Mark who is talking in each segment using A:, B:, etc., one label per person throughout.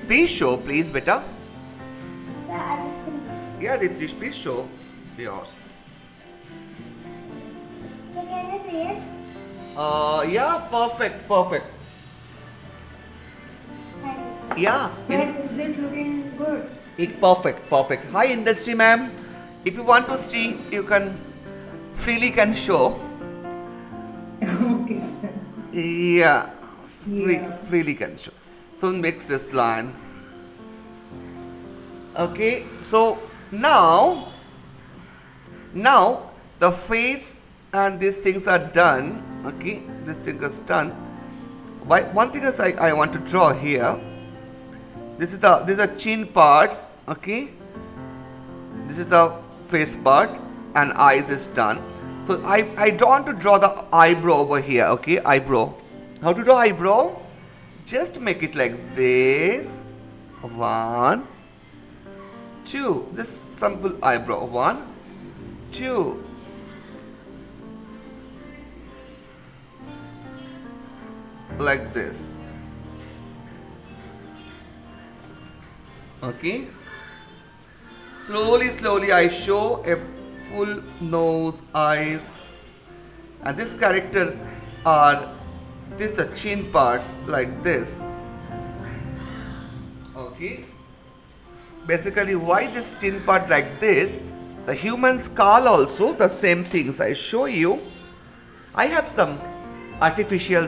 A: Please show, please, beta.
B: The other thing.
A: Yeah, Ditish, please show yours.
B: So can you see it?
A: Yeah, perfect, perfect. Yeah,
C: Sir, is this looking good?
A: perfect, perfect. Hi, industry ma'am. If you want to see, you can freely can show.
C: Okay, sir.
A: Yeah,
C: Yeah.
A: freely can show. So mix this line. Okay, so now the face and these things are done. Okay, this thing is done. One thing is I want to draw here. These are chin parts. Okay, this is the face part and eyes is done. So I don't want to draw the eyebrow over here. Okay, eyebrow. How to draw eyebrow? Just make it like this. One, two. This simple eyebrow. One, two. Like this. Okay. Slowly I show a full nose, eyes, and these characters are the chin parts like this. Okay. Basically, why this chin part like this? The human skull also the same things. I show you. I have some artificial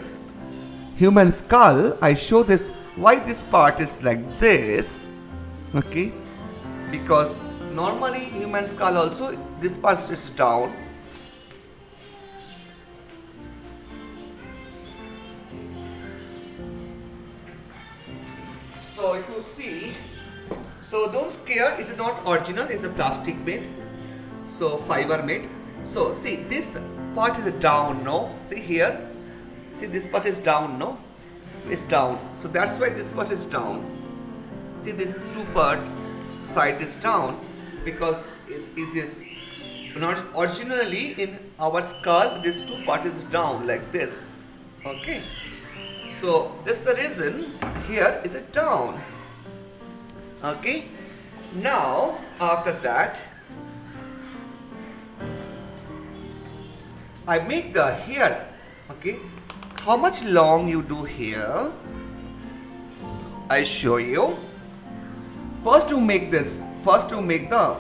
A: human skull. I show this why this part is like this. Okay, because normally human skull also this part is down. So if you see, so don't scare, it is not original, it's a plastic made, so fiber made. So see, this part is down, no? See here, see this part is down, no? It's down, so that's why this part is down. See, this two part side is down because it is not originally in our skull. This two part is down like this. Okay, so this is the reason here is it down. Okay, now after that I make the hair. Okay, how much long you do here? I show you. First to make this, first to make the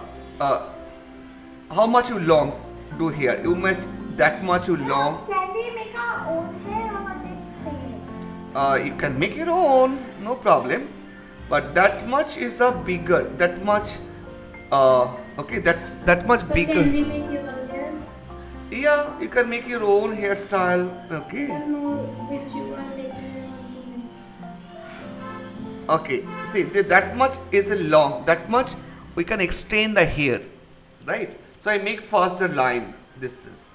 A: how much you long do here? You make that much you long.
B: Can we make our own hair or what is it?
A: You can make your own, no problem. But that much is a bigger. That much. Okay, that's that much
D: So
A: bigger.
D: can we make your own hair?
A: Yeah, you can make your own hairstyle. Okay.
D: I know which you are making your own.
A: Okay, see that much is a long, that much we can extend the hair, right? So I make first the line, this is,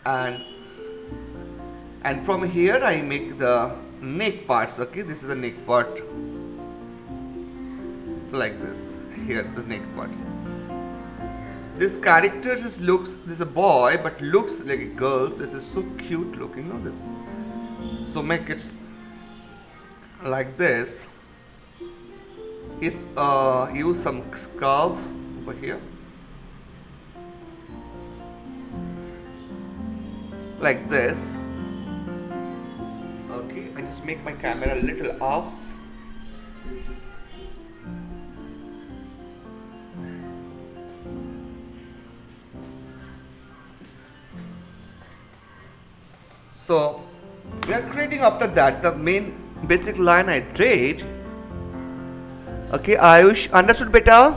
A: and from here I make the neck parts. Okay, this is the neck part, like this. Here's the neck parts. This character just looks, this is a boy but looks like a girl. This is so cute looking, no? This is, so make it like this. Is use some curve over here like this. Okay, I just make my camera a little off. So we are creating after that the main basic line I drew. Okay, Ayush, understood beta?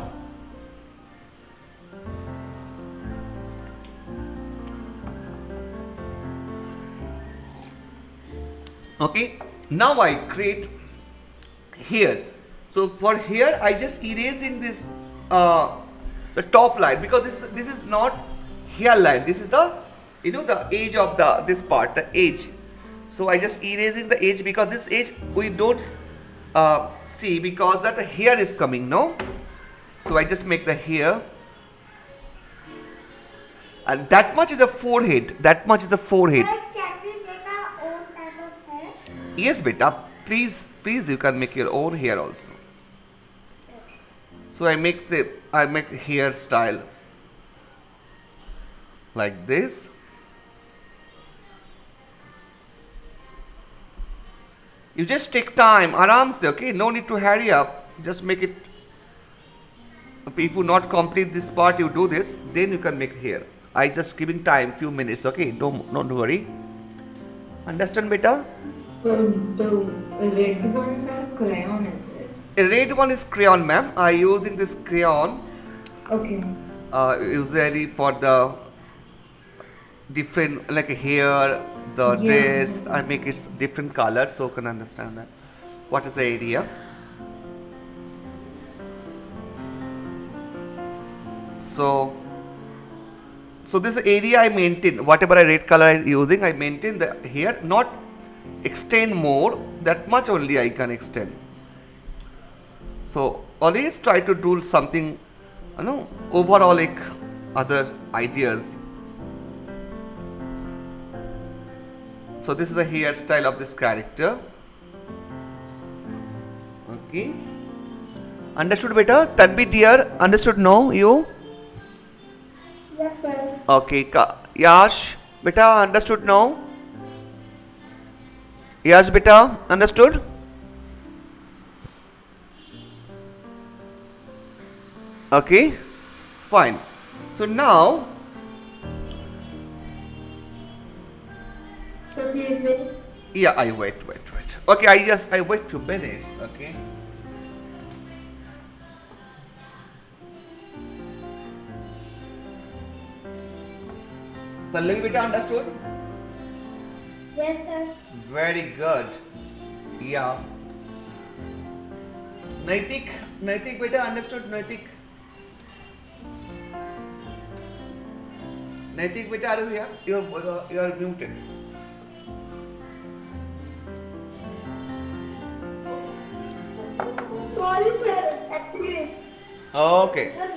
A: Okay, now I create here. So for here I just erasing this the top line because this is not hairline. This is the the edge of this part, the edge. So I just erasing the edge because this edge we don't see because that hair is coming, no? So I just make the hair, and that much is the forehead. That much is the forehead.
B: Sir, can we make our own type of hair?
A: Yes, beta. Please, you can make your own hair also. So I make hairstyle like this. You just take time, aram se, okay? No need to hurry up. Just make it. If you not complete this part, you do this, then you can make hair. I just giving time, few minutes, okay? Don't worry. Understand, beta?
C: So the red ones are crayon, is it?
A: A red one is crayon, ma'am. I using this crayon
C: Okay.
A: usually for the different like hair, the
C: Yeah.
A: dress. I make it different color so you can understand that. What is the area? So this area I maintain. Whatever I red color I using, I maintain the hair. Not extend more. That much only I can extend. So always try to do something, overall like other ideas. So this is the hairstyle of this character. Okay. Understood, beta? Tanvi dear, understood? No, you?
B: Yes, sir.
A: Okay. Yash, beta, understood? No. Yash, beta, understood? Okay. Fine. So now.
D: So please wait.
A: Yeah, I wait. Okay, I wait few minutes. Okay. Pallavi beta understood?
B: Yes, sir.
A: Very good. Yeah. Naitik beta understood? Naitik beta, are you here? You are muted.
B: Sorry, sir. Actually,
A: Okay.
B: sir,